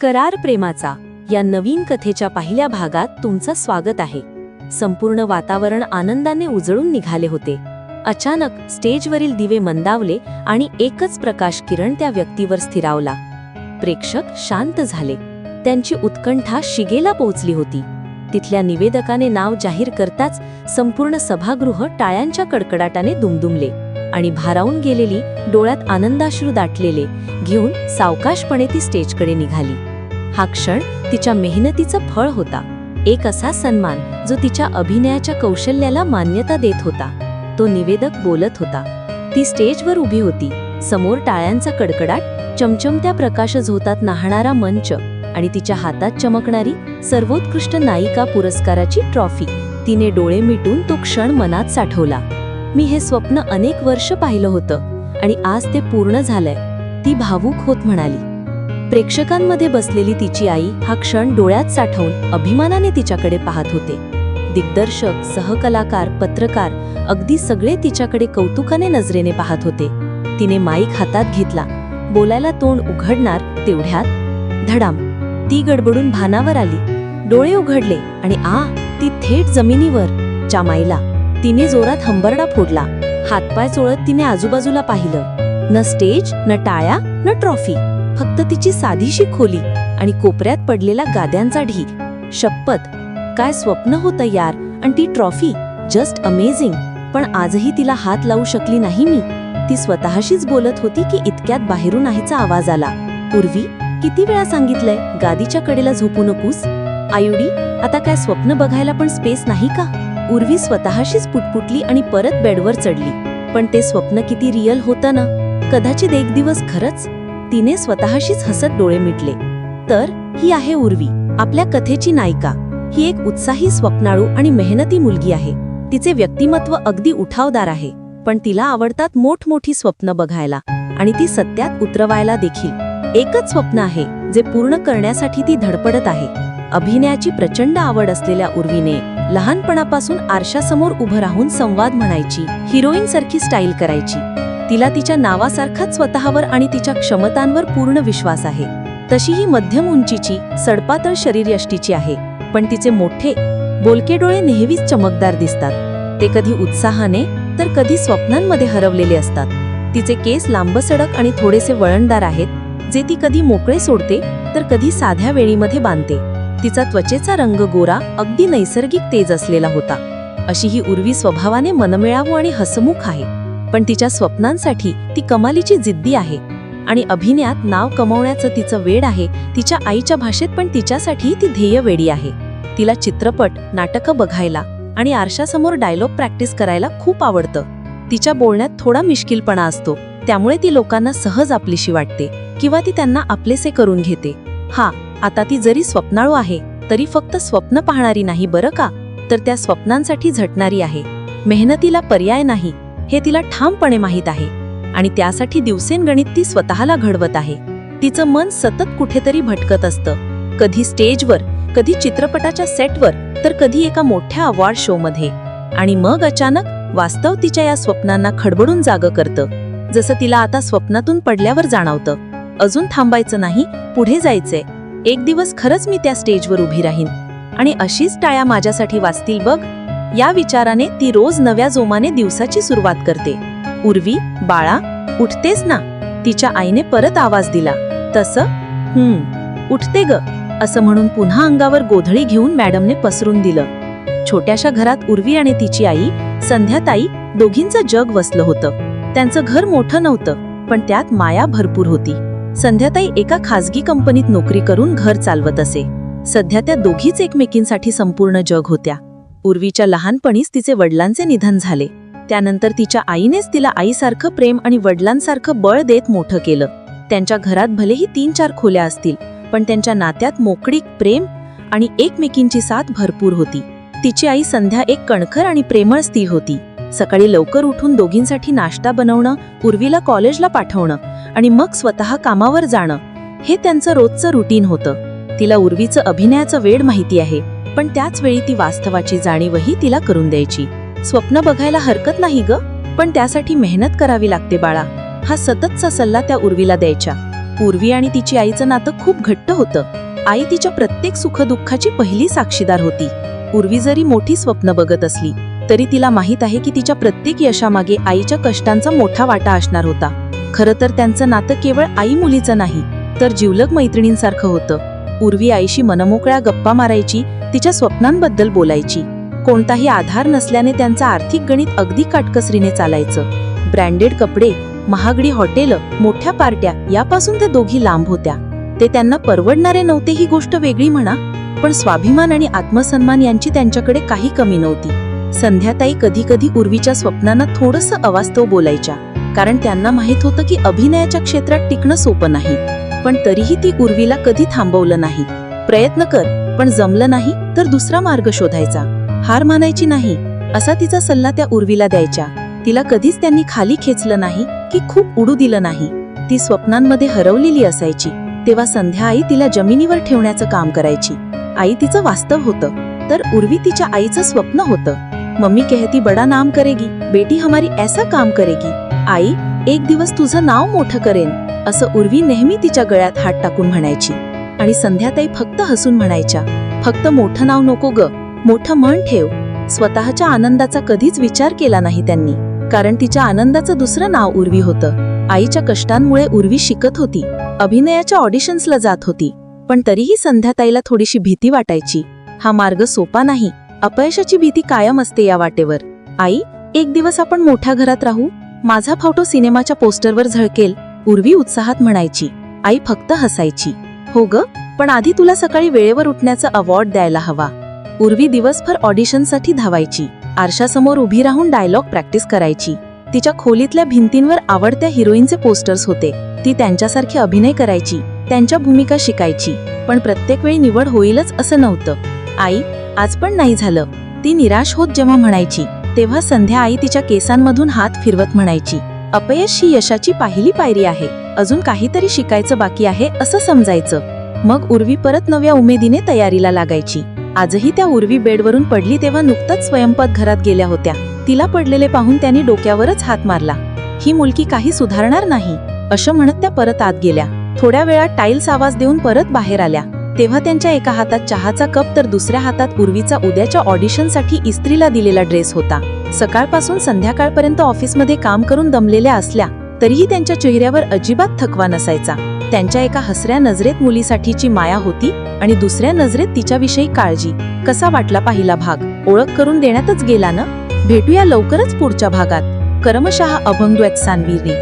करार प्रेमाचा या नवीन कथेच्या पहिल्या भागात तुमचं स्वागत आहे. संपूर्ण वातावरण आनंदाने उजळून निघाले होते. अचानक स्टेजवरील दिवे मंदावले आणि एकच प्रकाश किरण त्या व्यक्तीवर स्थिरावला. प्रेक्षक शांत झाले. त्यांची उत्कंठा शिगेला पोहोचली होती. तिथल्या निवेदकाने नाव जाहीर करताच संपूर्ण सभागृह टाळ्यांच्या कडकडाटाने दुमदुमले आणि भारावून गेलेली, डोळ्यात आनंदाश्रू दाटलेले घेऊन सावकाशपणे ती स्टेजकडे निघाली. हा क्षण तिच्या मेहनतीचं फळ होता. एक असा सन्मान जो तिच्या अभिनयाच्या कौशल्याला मान्यता देत होता. तो निवेदक बोलत होता. ती स्टेजवर उभी होती. समोर टाळ्यांचा कडकडाट, चमचमत्या प्रकाशझोतात नाहणारा मंच आणि तिच्या हातात चमकणारी सर्वोत्कृष्ट नायिका पुरस्काराची ट्रॉफी. तिने डोळे मिटून तो क्षण मनात साठवला. मी हे स्वप्न अनेक वर्ष पाहिलं होतं आणि आज ते पूर्ण झालंय, ती भावूक होत म्हणाली. प्रेक्षकांमध्ये बसलेली तिची आई हा क्षण डोळ्यात साठवून अभिमानाने तिच्याकडे पाहत होते. दिग्दर्शक, सहकलाकार, पत्रकार अगदी सगळे तिच्याकडे कौतुकाने नजरेने पाहत होते. तिने माईक हातात घेतला. बोलायला तोंड उघडणार तेवढ्यात धडाम, ती गडबडून भानावर आली. डोळे उघडले आणि ती थेट जमिनीवर चामाईला. तिने जोरात हंबरडा फोडला. हातपाय चोळत तिने आजूबाजूला पाहिलं. न स्टेज, न टाळ्या, न ट्रॉफी, फक्त तिची साधीशी खोली आणि कोपऱ्यात पडलेला गाद्यांचा ढीग. शपथ, काय स्वप्न होतं यार. आणि ती ट्रॉफी, जस्ट अमेझिंग. पण आजही तिला हात लावू शकली नाही मी. ती स्वतःशीच बोलत होती की इतक्यात बाहेरून आईचा आवाज आला. उर्वी, किती वेळा सांगितलंय गादीच्या कडेला झोपू नकोस. आयुडी, आता काय स्वप्न बघायला पण स्पेस नाही का. उर्वी स्वतःशीच पुटपुटली आणि परत बेडवर चढली. पण ते स्वप्न किती रिअल होतं ना. कदाचित एक दिवस खरंच. तिने स्वतःशीच हसत डोळे मिटले. तर ही आहे उर्वी, आपल्या कथेची नायिका. ही एक उत्साही, स्वप्नाळू आणि मेहनती मुलगी आहे. तिचे व्यक्तिमत्व अगदी उठावदार आहे, पण तिला आवडतात मोठमोठी स्वप्न बघायला आणि ती सत्यात उतरवायला देखील. एकच स्वप्न आहे जे पूर्ण करण्यासाठी ती धडपडत आहे. अभिनयाची प्रचंड आवड असलेल्या उर्वीने लहानपणापासून आरशासमोर उभं राहून संवाद म्हणायची, हिरोईनसारखी स्टाईल करायची. तिला तिच्या नावासारखाच स्वतःवर आणि तिच्या क्षमतांवर पूर्ण विश्वास आहे. तशी ही मध्यम उंचीची, सडपातळ शरीरयष्टीची आहे, पण तिचे मोठे, बोलके डोळे नेहमीच चमकदार दिसतात. ते कधी उत्साहाने तर कधी स्वप्नांमध्ये हरवलेले असतात. तिचे केस लांबसडक आणि थोडेसे वळणदार आहेत, जे ती कधी मोकळे सोडते तर कधी साध्या वेळीमध्ये बांधते. तिचा त्वचेचा रंग गोरा, अगदी नैसर्गिक तेज असलेला होता. अशी ही उर्वी स्वभावाने मनमिळावू आणि हसमुख आहे, पण तिच्या स्वप्नांसाठी ती कमालीची जिद्दी आहे. आणि अभिनयात नाव कमावण्याचं तिचं वेड आहे. तिच्या आईच्या भाषेत पण तिच्यासाठी ती ध्येय वेडी आहे. तिला चित्रपट, नाटकं बघायला आणि आरशासमोर डायलॉग प्रॅक्टिस करायला खूप आवडतं. तिच्या बोलण्यात थोडा मिश्किलपणा असतो, त्यामुळे ती लोकांना सहज आपलीशी वाटते किंवा ती त्यांना आपलेसे करून घेते. आता ती जरी स्वप्नाळू आहे तरी फक्त स्वप्न पाहणारी नाही बरं का, तर त्या स्वप्नांसाठी झटणारी आहे. मेहनतीला पर्याय नाही हे तिला ठामपणे माहीत आहे आणि त्यासाठी दिवसेंगणित ती स्वतःला घडवत आहे. तिचं मन सतत कुठेतरी भटकत असतं, कधी स्टेजवर, कधी चित्रपटाच्या सेटवर, तर कधी एका मोठ्या अवॉर्ड शोमध्ये. आणि मग अचानक वास्तव तिच्या या स्वप्नांना खडबडून जागं करतं. जसं तिला आता स्वप्नातून पडल्यावर जाणवतं, अजून थांबायचं नाही, पुढे जायचंय. एक दिवस खरंच मी त्या स्टेजवर उभी राहीन आणि अशीच टाळ्या माझ्यासाठी वाजतील बघ. या विचाराने ती रोज नव्या जोमाने दिवसाची सुरुवात करते. उर्वी, बाळा, उठतेस ना. तिच्या आईने परत आवाज दिला. तसं उठते ग, असं म्हणून पुन्हा अंगावर गोधडी घेऊन मॅडमने पसरून दिलं. छोट्याशा घरात उर्वी आणि तिची आई, संध्याताई, दोघींचं जग वसलं होतं. त्यांचं घर मोठं नव्हतं, पण त्यात माया भरपूर होती. संध्याताई एका खासगी कंपनीत नोकरी करून घर चालवत असे. सध्या त्या दोघीच एकमेकींसाठी संपूर्ण जग होत्या. उर्वीच्या लहानपणीच तिचे वडिलांचे निधन झाले. त्यानंतर तिच्या आईनेच तिला आईसारखं प्रेम आणि वडिलांसारखं बळ देत मोठं केलं. त्यांच्या घरात भलेही 3-4 खोल्या असतील, पण त्यांच्या नात्यात मोकळीक, प्रेम आणि एकमेकींची साथ भरपूर होती. तिची आई संध्या एक कणखर आणि प्रेमळ स्त्री होती. सकाळी लवकर उठून दोघींसाठी नाश्ता बनवणं, उर्वीला कॉलेजला पाठवणं आणि मग स्वतः कामावर जाणं, हे त्यांचं रोजचं रुटीन होतं. तिला उर्वीचं अभिनयाचं वेड माहिती आहे, पण त्याच वेळी ती वास्तवाची जाणीवही तिला करून द्यायची. स्वप्न बघायला हरकत नाही ग, पण त्यासाठी मेहनत करावी लागते बाळा, हा सततचा सल्ला त्या उर्वीला द्यायच्या. उर्वी आणि तिची आईचं नातं खूप घट्ट होतं. आई तिच्या प्रत्येक सुखदुःखाची पहिली साक्षीदार होती. उर्वी जरी मोठी स्वप्न बघत असली तरी तिला माहीत आहे की तिच्या प्रत्येक यशामागे आईच्या कष्टांचा मोठा वाटा असणार होता. खरं तर त्यांचं नातं केवळ आई मुलीचं नाही, तर जिवलग मैत्रिणींसारखं होतं. उर्वी आईशी मनमोकळ्या गप्पा मारायची, तिच्या स्वप्नांबद्दल बोलायची. कोणताही आधार नसल्याने त्यांचं आर्थिक गणित अगदी काटकसरीने चालायचं. ब्रँडेड कपडे, महागडी हॉटेलं, मोठ्या पार्ट्या यापासून त्या दोघी लांब होत्या. ते त्यांना परवडणारे नव्हते ही गोष्ट वेगळी म्हणा, पण स्वाभिमान आणि आत्मसन्मान यांची त्यांच्याकडे काही कमी नव्हती. संध्याताई कधी कधी उर्वीच्या स्वप्नांना थोडंसं अवास्तव बोलायच्या, कारण त्यांना माहित होतं की अभिनयाच्या क्षेत्रात टिकणं सोपं नाही. पण तरीही ती उर्वीला कधी थांबवलं नाही. प्रयत्न कर, पण जमलं नाही तर दुसरा मार्ग शोधायचा, हार मानायची नाही, असा तिचा सल्ला त्या उर्वीला द्यायच्या. तिला कधीच त्यांनी खाली खेचलं नाही की खूप उडू दिलं नाही. ती स्वप्नांमध्ये हरवलेली असायची तेव्हा संध्या आई तिला जमिनीवर ठेवण्याचं काम करायची. आई तिचं वास्तव होतं, तर उर्वी तिच्या आईचं स्वप्न होतं. मम्मी कहती बडा नाम करेगी, बेटी हमारी ऐसा काम करेगी. आई, एक दिवस तुझं नाव मोठं करेन, असं उर्वी नेहमी तिच्या गळ्यात हात टाकून म्हणायची. आणि संध्याताई फक्त हसून म्हणायच्या, फक्त मोठं नाव नको ग, मोठं मन ठेव. स्वतःच्या आनंदाचा कधीच विचार केला नाही त्यांनी, कारण तिच्या आनंदाचं दुसरं नाव उर्वी होतं. आईच्या कष्टांमुळे उर्वी शिकत होती, अभिनयाच्या ऑडिशन्सला जात होती. पण तरीही संध्याताईला थोडीशी भीती वाटायची. हा मार्ग सोपा नाही, अपयशाची भीती कायम असते या वाटेवर. आई, एक दिवस आपण मोठ्या घरात राहू, माझा फोटो सिनेमाच्या पोस्टरवर झळकेल, उर्वी उत्साहात म्हणायची. आई फक्त हसायची. हो ग, पण आधी तुला सकाळी वेळेवर उठण्याचा अवॉर्ड द्यायला हवा. उर्वी दिवसभर ऑडिशनसाठी धावायची. आरशासमोर उभी राहून डायलॉग प्रॅक्टिस करायची. तिच्या खोलीतल्या भिंतींवर आवडत्या हिरोईनचे पोस्टर्स होते. ती त्यांच्यासारखे अभिनय करायची, त्यांच्या भूमिका शिकायची. पण प्रत्येक वेळी निवड होईलच असं नव्हतं. आई, आज पण नाही झालं, ती निराश होत जेव्हा म्हणायची, तेव्हा संध्या आई तिच्या केसांमधून हात फिरवत म्हणायची, अपयश ही यशाची पहिली पायरी आहे, अजून काहीतरी शिकायचं बाकी आहे असं समजायचं. मग उर्वी परत नव्या उमेदीने तयारीला लागायची. आजही त्या उर्वी बेडवरून पडली तेव्हा नुकताच स्वयंपाक घरात गेल्या होत्या. तिला पडलेले पाहून त्यांनी डोक्यावरच हात मारला. ही मुलगी काही सुधारणार नाही असं म्हणत त्या परत आत गेल्या. थोड्या वेळात टाईल्स आवाज देऊन परत बाहेर आल्या. तेव्हा त्यांच्या एका हातात चहाचा कप तर दुसऱ्या हातात उर्वीचा उद्याच्या ऑडिशनसाठी इस्त्रीला दिलेला ड्रेस होता. सकाळपासून संध्याकाळपर्यंत ऑफिसमध्ये काम करून दमलेल्या असल्या तरीही त्यांच्या चेहऱ्यावर अजिबात थकवा नसायचा. त्यांच्या एका हसऱ्या नजरेत मुलीसाठीची माया होती आणि दुसऱ्या नजरेत तिच्याविषयी काळजी. कसा वाटला पहिला भाग? ओळख करून देण्यातच गेला ना? भेटूया लवकरच पुढच्या भागात. क्रमशः अभंग सानवीरी.